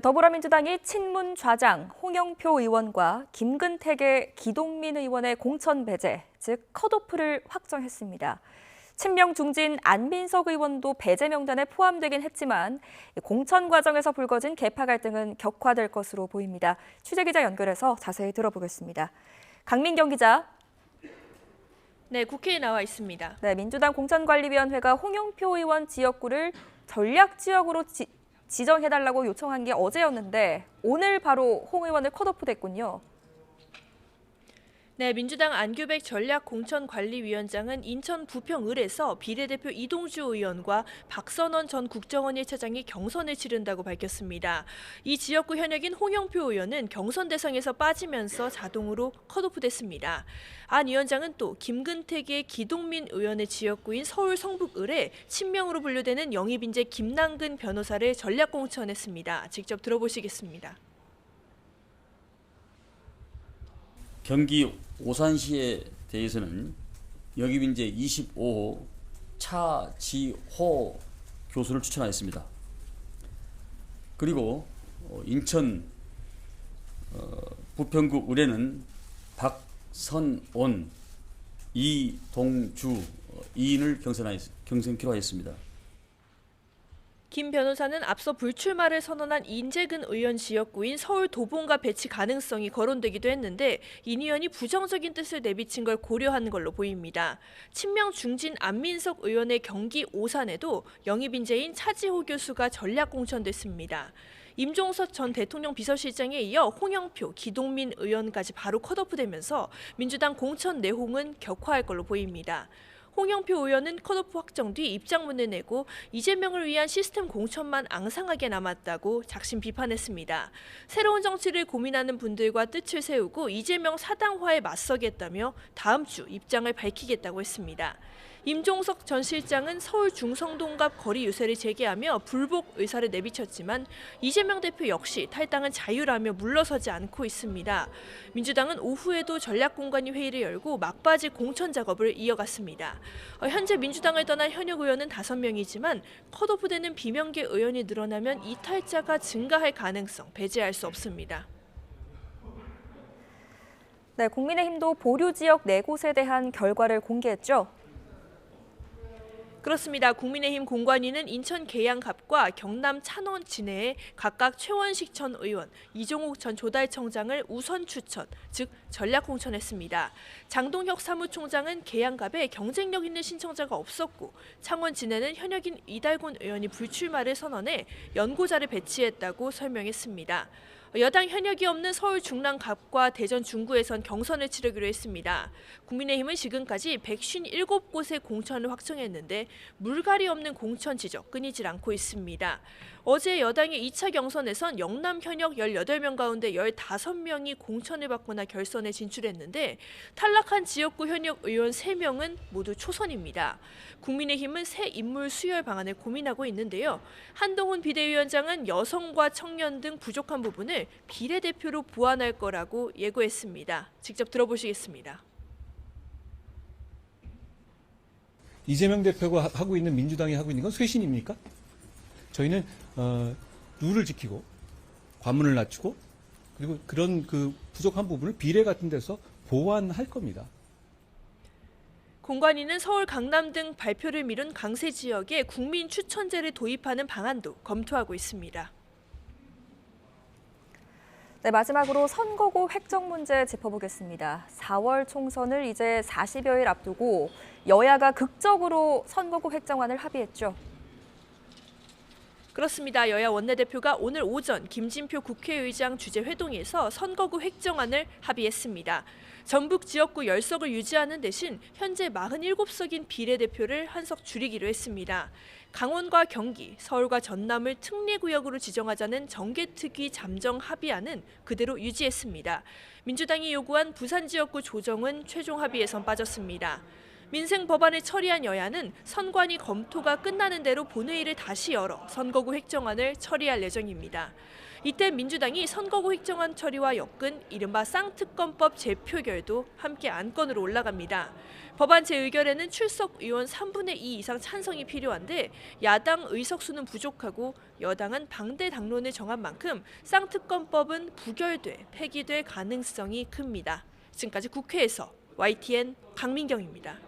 더불어민주당이 친문 좌장 홍영표 의원과 김근택의 기동민 의원의 공천 배제, 즉 컷오프를 확정했습니다. 친명 중진 안민석 의원도 배제 명단에 포함되긴 했지만 공천 과정에서 불거진 계파 갈등은 격화될 것으로 보입니다. 취재기자 연결해서 자세히 들어보겠습니다. 강민경 기자. 네, 국회에 나와 있습니다. 네, 민주당 공천관리위원회가 홍영표 의원 지역구를 전략지역으로 지정해달라고 요청한 게 어제였는데 오늘 바로 홍 의원을 컷오프됐군요. 네, 민주당 안규백 전략공천관리위원장은 인천 부평을에서 비례대표 이동주 의원과 박선원 전 국정원 1차장이 경선을 치른다고 밝혔습니다. 이 지역구 현역인 홍영표 의원은 경선 대상에서 빠지면서 자동으로 컷오프됐습니다. 안 위원장은 또 김근택의 기동민 의원의 지역구인 서울 성북을에 친명으로 분류되는 영입인재 김남근 변호사를 전략공천했습니다. 직접 들어보시겠습니다. 경기 오산시에 대해서는 영입인재 25호 차지호 교수를 추천하였습니다. 그리고 인천 부평구 의뢰는 박선온, 이동주 2인을 경선키로 하였습니다. 김 변호사는 앞서 불출마를 선언한 인재근 의원 지역구인 서울 도봉과 배치 가능성이 거론되기도 했는데 인 의원이 부정적인 뜻을 내비친 걸 고려한 걸로 보입니다. 친명 중진 안민석 의원의 경기 오산에도 영입인재인 차지호 교수가 전략 공천됐습니다. 임종석 전 대통령 비서실장에 이어 홍영표, 기동민 의원까지 바로 컷오프되면서 민주당 공천 내홍은 격화할 걸로 보입니다. 홍영표 의원은 컷오프 확정 뒤 입장문을 내고 이재명을 위한 시스템 공천만 앙상하게 남았다고 작심 비판했습니다. 새로운 정치를 고민하는 분들과 뜻을 세우고 이재명 사당화에 맞서겠다며 다음 주 입장을 밝히겠다고 했습니다. 임종석 전 실장은 서울 중성동 앞 거리 유세를 재개하며 불복 의사를 내비쳤지만 이재명 대표 역시 탈당은 자유라며 물러서지 않고 있습니다. 민주당은 오후에도 전략공관위 회의를 열고 막바지 공천 작업을 이어갔습니다. 현재 민주당을 떠난 현역 의원은 5명이지만 컷오프되는 비명계 의원이 늘어나면 이탈자가 증가할 가능성 배제할 수 없습니다. 네, 국민의힘도 보류 지역 4곳에 대한 결과를 공개했죠. 그렇습니다. 국민의힘 공관위는 인천 계양갑과 경남 찬원 진해에 각각 최원식 전 의원, 이종욱 전 조달청장을 우선 추천, 즉 전략 공천했습니다. 장동혁 사무총장은 계양갑에 경쟁력 있는 신청자가 없었고 창원 진해는 현역인 이달곤 의원이 불출마를 선언해 연고자를 배치했다고 설명했습니다. 여당 현역이 없는 서울 중랑갑과 대전 중구에선 경선을 치르기로 했습니다. 국민의힘은 지금까지 157곳의 공천을 확정했는데 물갈이 없는 공천 지적 끊이질 않고 있습니다. 어제 여당의 2차 경선에선 영남 현역 18명 가운데 15명이 공천을 받거나 결선에 진출했는데 탈락한 지역구 현역 의원 3명은 모두 초선입니다. 국민의힘은 새 인물 수혈 방안을 고민하고 있는데요. 한동훈 비대위원장은 여성과 청년 등 부족한 부분을 비례대표로 보완할 거라고 예고했습니다. 직접 들어보시겠습니다. 이재명 대표가 하고 있는 민주당이 하고 있는 건 쇄신입니까? 저희는 룰을 지키고 관문을 낮추고 그리고 그런 부족한 부분을 비례 같은 데서 보완할 겁니다. 공관위는 서울, 강남 등 발표를 미룬 강세 지역에 국민 추천제를 도입하는 방안도 검토하고 있습니다. 네, 마지막으로 선거구 획정 문제 짚어보겠습니다. 4월 총선을 이제 40여일 앞두고 여야가 극적으로 선거구 획정안을 합의했죠. 그렇습니다. 여야 원내대표가 오늘 오전 김진표 국회의장 주재 회동에서 선거구 획정안을 합의했습니다. 전북 지역구 10석을 유지하는 대신 현재 47석인 비례대표를 한 석 줄이기로 했습니다. 강원과 경기, 서울과 전남을 특례구역으로 지정하자는 정개특위 잠정 합의안은 그대로 유지했습니다. 민주당이 요구한 부산 지역구 조정은 최종 합의에선 빠졌습니다. 민생 법안을 처리한 여야는 선관위 검토가 끝나는 대로 본회의를 다시 열어 선거구 획정안을 처리할 예정입니다. 이때 민주당이 선거구 획정안 처리와 엮은 이른바 쌍특검법 재표결도 함께 안건으로 올라갑니다. 법안 재의결에는 출석 의원 3분의 2 이상 찬성이 필요한데 야당 의석수는 부족하고 여당은 방대 당론을 정한 만큼 쌍특검법은 부결돼 폐기될 가능성이 큽니다. 지금까지 국회에서 YTN 강민경입니다.